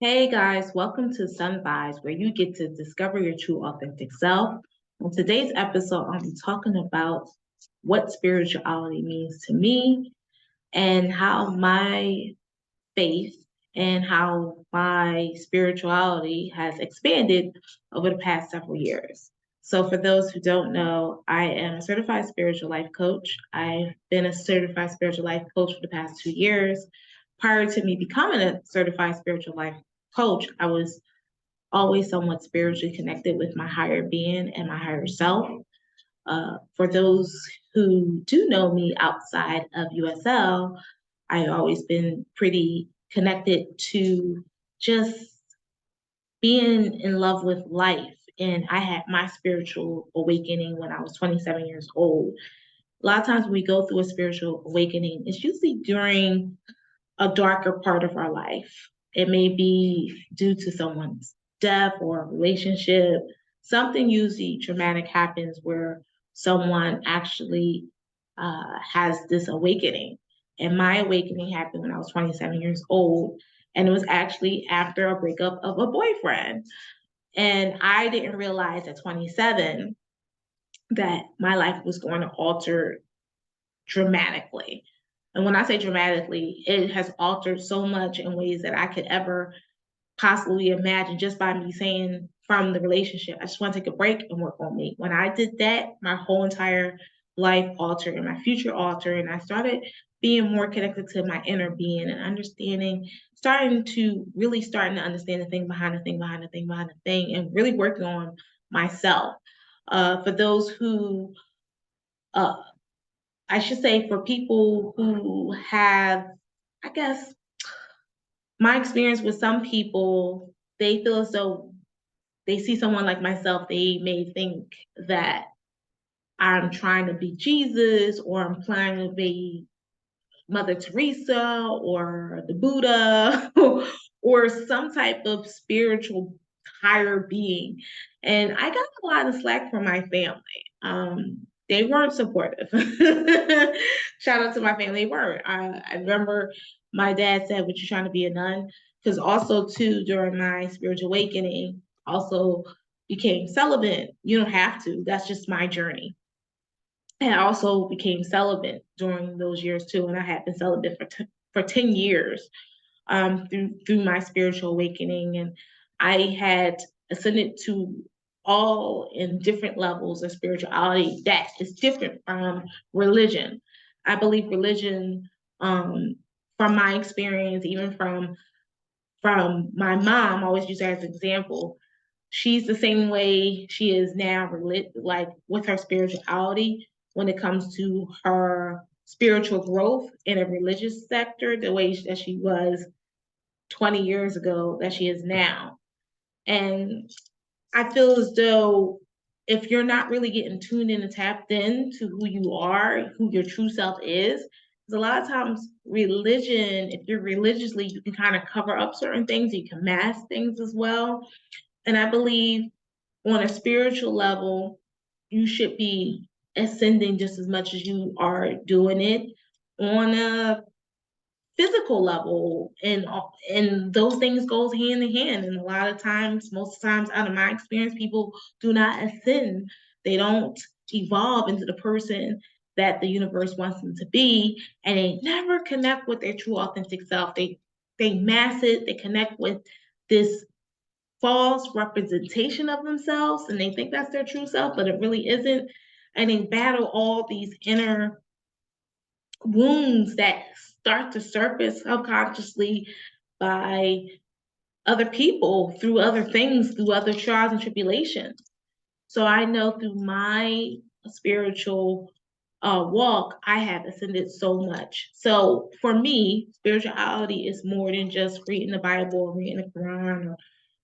Hey guys, welcome to Sun Vibes, where you get to discover your true authentic self. On today's episode, I'll be talking about what spirituality means to me and how my faith and how my spirituality has expanded over the past several years. So, for those who don't know, I am a certified spiritual life coach. I've been a certified spiritual life coach for the past 2 years. Prior to me becoming a certified spiritual life coach, I was always somewhat spiritually connected with my higher being and my higher self. For those who do know me outside of USL, I've always been pretty connected to just being in love with life. And I had my spiritual awakening when I was 27 years old. A lot of times when we go through a spiritual awakening, it's usually during a darker part of our life. It may be due to someone's death or a relationship. Something usually traumatic happens where someone actually has this awakening. And my awakening happened when I was 27 years old. And it was actually after a breakup of a boyfriend. And I didn't realize at 27 that my life was going to alter dramatically. And when I say dramatically, it has altered so much in ways that I could ever possibly imagine just by me saying from the relationship, I just want to take a break and work on me. When I did that, my whole entire life altered and my future altered. And I started being more connected to my inner being and understanding, starting to understand the thing behind the thing behind the thing behind the thing, and really working on myself. For those who uh, I should say for people who have, I guess, my experience with some people, they feel as though they see someone like myself, they may think that I'm trying to be Jesus or I'm trying to be Mother Teresa or the Buddha or some type of spiritual higher being. And I got a lot of slack from my family. They weren't supportive. Shout out to my family, they weren't. I remember my dad said, "What you trying to be a nun?" Because also too during my spiritual awakening, also became celibate. You don't have to. That's just my journey. And I also became celibate during those years too, and I had been celibate for 10 years through my spiritual awakening, and I had ascended to all in different levels of spirituality that is different from religion. I believe religion, from my experience, even from my mom, I always use her as an example. She's the same way she is now, like with her spirituality when it comes to her spiritual growth in a religious sector, the way that she was 20 years ago that she is now. And I feel as though if you're not really getting tuned in and tapped in to who you are, who your true self is, because a lot of times religion, if you're religiously, you can kind of cover up certain things, you can mask things as well. And I believe on a spiritual level, you should be ascending just as much as you are doing it on a physical level, and those things goes hand in hand. And a lot of times, most times out of my experience, people do not ascend. They don't evolve into the person that the universe wants them to be, and they never connect with their true authentic self. They mask it, they connect with this false representation of themselves, and they think that's their true self, but it really isn't. And they battle all these inner wounds that start to surface subconsciously by other people through other things, through other trials and tribulations. So I know through my spiritual walk, I have ascended so much. So for me, spirituality is more than just reading the Bible or reading the Quran or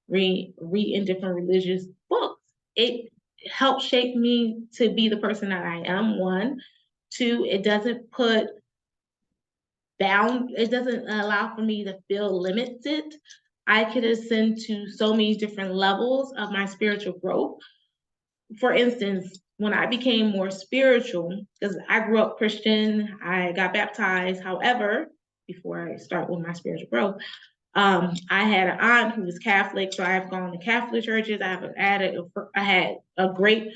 reading different religious books. It helped shape me to be the person that I am, one. Two, it doesn't put bound, it doesn't allow for me to feel limited. I could ascend to so many different levels of my spiritual growth. For instance, when I became more spiritual, because I grew up Christian, I got baptized. However, before I start with my spiritual growth, I had an aunt who was Catholic, so I've gone to Catholic churches. I had a great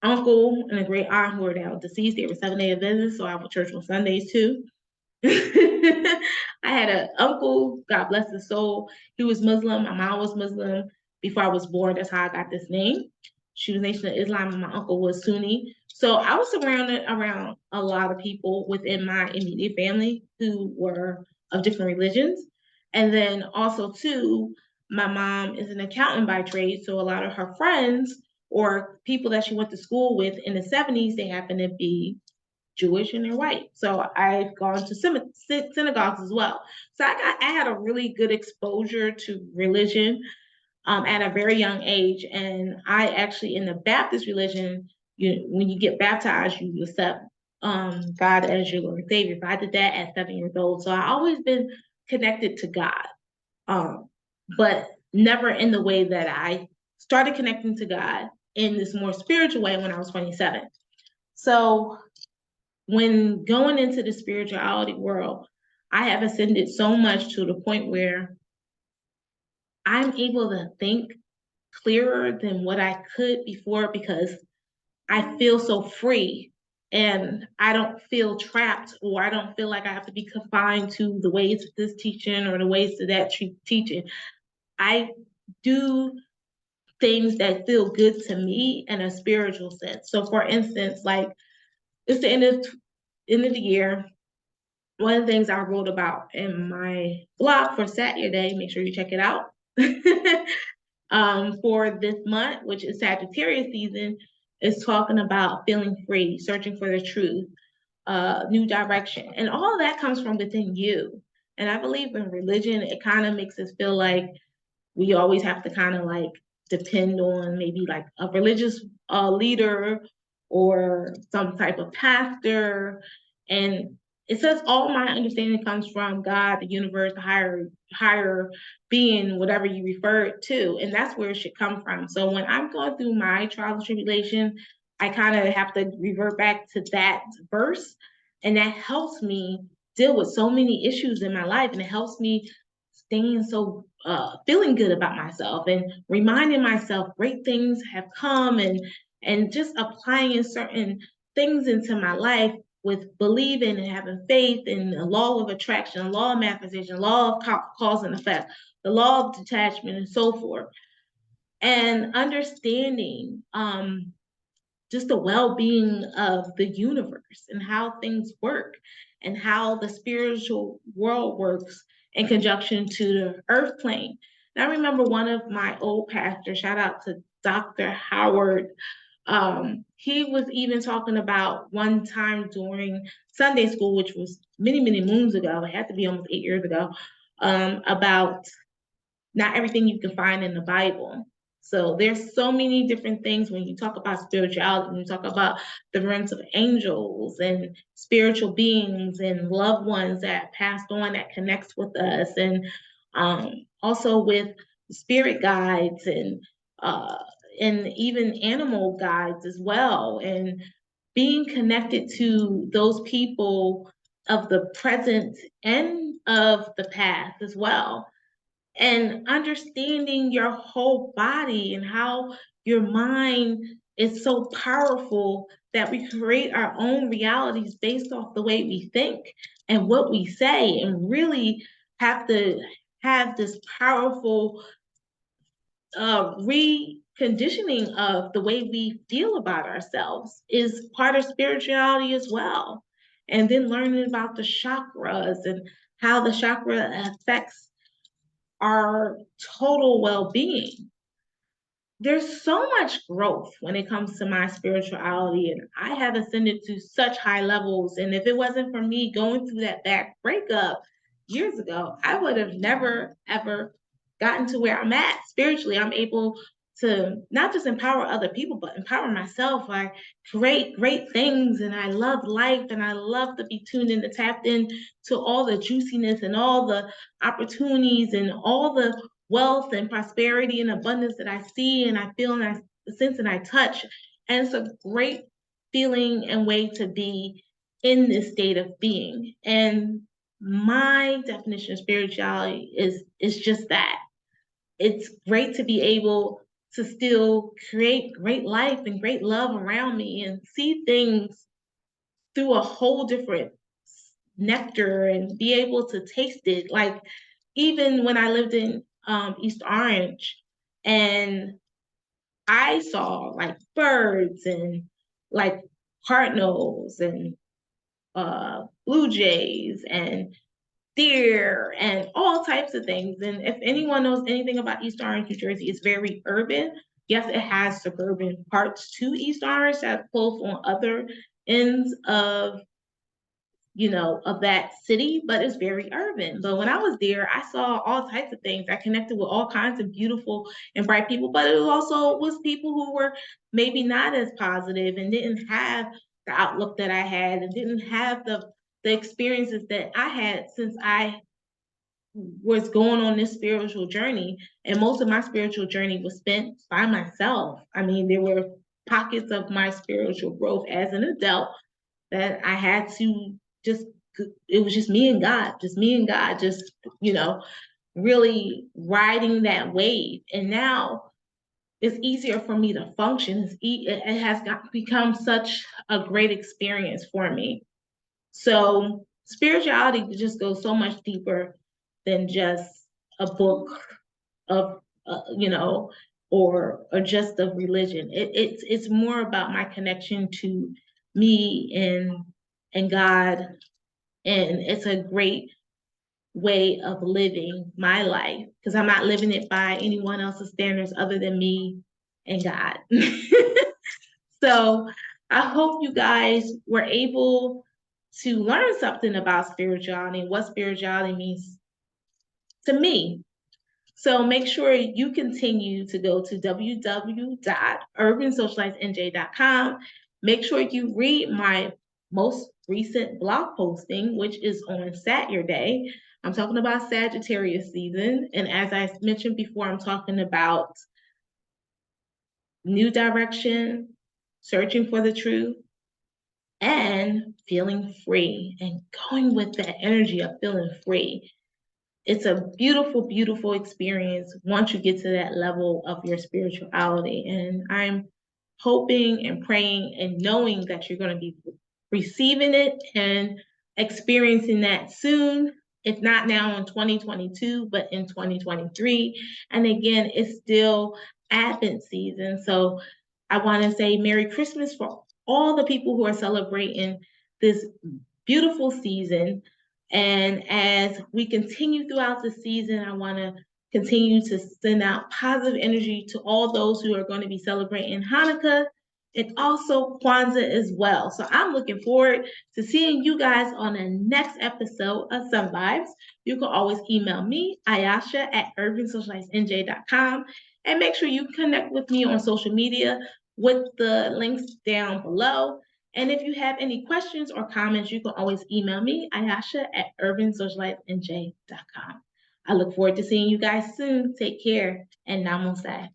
uncle and a great aunt who are now deceased. They were Seventh-day Adventists, so I went to church on Sundays too. I had an uncle, God bless his soul. He was Muslim. My mom was Muslim before I was born. That's how I got this name. She was Nation of Islam, and my uncle was Sunni. So I was surrounded around a lot of people within my immediate family who were of different religions. And then also, too, my mom is an accountant by trade. So a lot of her friends or people that she went to school with in the 70s, they happen to be Jewish and they're white. So I've gone to synagogues as well. So I had a really good exposure to religion at a very young age. And I actually, in the Baptist religion, when you get baptized, you accept God as your Lord and Savior. So I did that at 7 years old. So I always been connected to God, but never in the way that I started connecting to God in this more spiritual way when I was 27. So when going into the spirituality world, I have ascended so much to the point where I'm able to think clearer than what I could before because I feel so free and I don't feel trapped or I don't feel like I have to be confined to the ways of this teaching or the ways of that teaching. I do things that feel good to me in a spiritual sense. So for instance, like it's the end of the year. One of the things I wrote about in my blog for Saturday, make sure you check it out, for this month, which is Sagittarius season, is talking about feeling free, searching for the truth, new direction. And all of that comes from within you. And I believe in religion, it kind of makes us feel like we always have to kind of like depend on maybe like a religious leader or some type of pastor. And it says all my understanding comes from God, the universe, the higher being, whatever you refer it to. And that's where it should come from. So when I'm going through my trial and tribulation, I kind of have to revert back to that verse. And that helps me deal with so many issues in my life. And it helps me staying so feeling good about myself and reminding myself great things have come and just applying certain things into my life with believing and having faith in the law of attraction, the law of manifestation, the law of cause and effect, the law of detachment, and so forth. And understanding just the well-being of the universe and how things work and how the spiritual world works in conjunction to the earth plane. And I remember one of my old pastors, shout out to Dr. Howard, he was even talking about one time during Sunday school, which was many, many moons ago, it had to be almost 8 years ago, about not everything you can find in the Bible. So there's so many different things when you talk about spirituality, when you talk about the realms of angels and spiritual beings and loved ones that passed on that connects with us, and also with spirit guides and even animal guides as well, and being connected to those people of the present and of the past as well, and understanding your whole body and how your mind is so powerful that we create our own realities based off the way we think and what we say, and really have to have this powerful reconditioning of the way we feel about ourselves is part of spirituality as well. And then learning about the chakras and how the chakra affects our total well-being. There's so much growth when it comes to my spirituality, and I have ascended to such high levels. And if it wasn't for me going through that back breakup years ago, I would have never ever gotten to where I'm at spiritually. I'm able to not just empower other people, but empower myself. I create great things, and I love life, and I love to be tuned in, to tapped in to all the juiciness and all the opportunities and all the wealth and prosperity and abundance that I see and I feel and I sense and I touch. And it's a great feeling and way to be in this state of being. And my definition of spirituality is just that. It's great to be able to still create great life and great love around me and see things through a whole different nectar and be able to taste it. Like even when I lived in East Orange and I saw like birds and like cardinals and blue jays and deer and all types of things. And if anyone knows anything about East Orange, New Jersey, it's very urban. Yes, it has suburban parts to East Orange that close on other ends of that city, but it's very urban. But when I was there, I saw all types of things. I connected with all kinds of beautiful and bright people, but it also was people who were maybe not as positive and didn't have the outlook that I had and didn't have the experiences that I had since I was going on this spiritual journey. And most of my spiritual journey was spent by myself. I mean, there were pockets of my spiritual growth as an adult that I had to just, it was just me and God, just, really riding that wave. And now it's easier for me to function. It has become such a great experience for me. So spirituality just goes so much deeper than just a book of, or just of religion. It's more about my connection to me and God, and it's a great way of living my life because I'm not living it by anyone else's standards other than me and God. So I hope you guys were able to learn something about spirituality and what spirituality means to me. So make sure you continue to go to www.urbansocializenj.com. Make sure you read my most recent blog posting, which is on Saturday. I'm talking about Sagittarius season. And as I mentioned before, I'm talking about new direction, searching for the truth, and feeling free and going with that energy of feeling free. It's a beautiful, beautiful experience once you get to that level of your spirituality. And I'm hoping and praying and knowing that you're going to be receiving it and experiencing that soon. If not now in 2022, but in 2023. And again, it's still Advent season. So I want to say Merry Christmas for all the people who are celebrating this beautiful season. And as we continue throughout the season, I want to continue to send out positive energy to all those who are going to be celebrating Hanukkah and also Kwanzaa as well. So I'm looking forward to seeing you guys on the next episode of Sun Vibes. You can always email me, Ayasha at urbansocializenj.com, and make sure you connect with me on social media with the links down below. And if you have any questions or comments, you can always email me, Ayasha at urbansocializenj.com. I look forward to seeing you guys soon. Take care and namaste.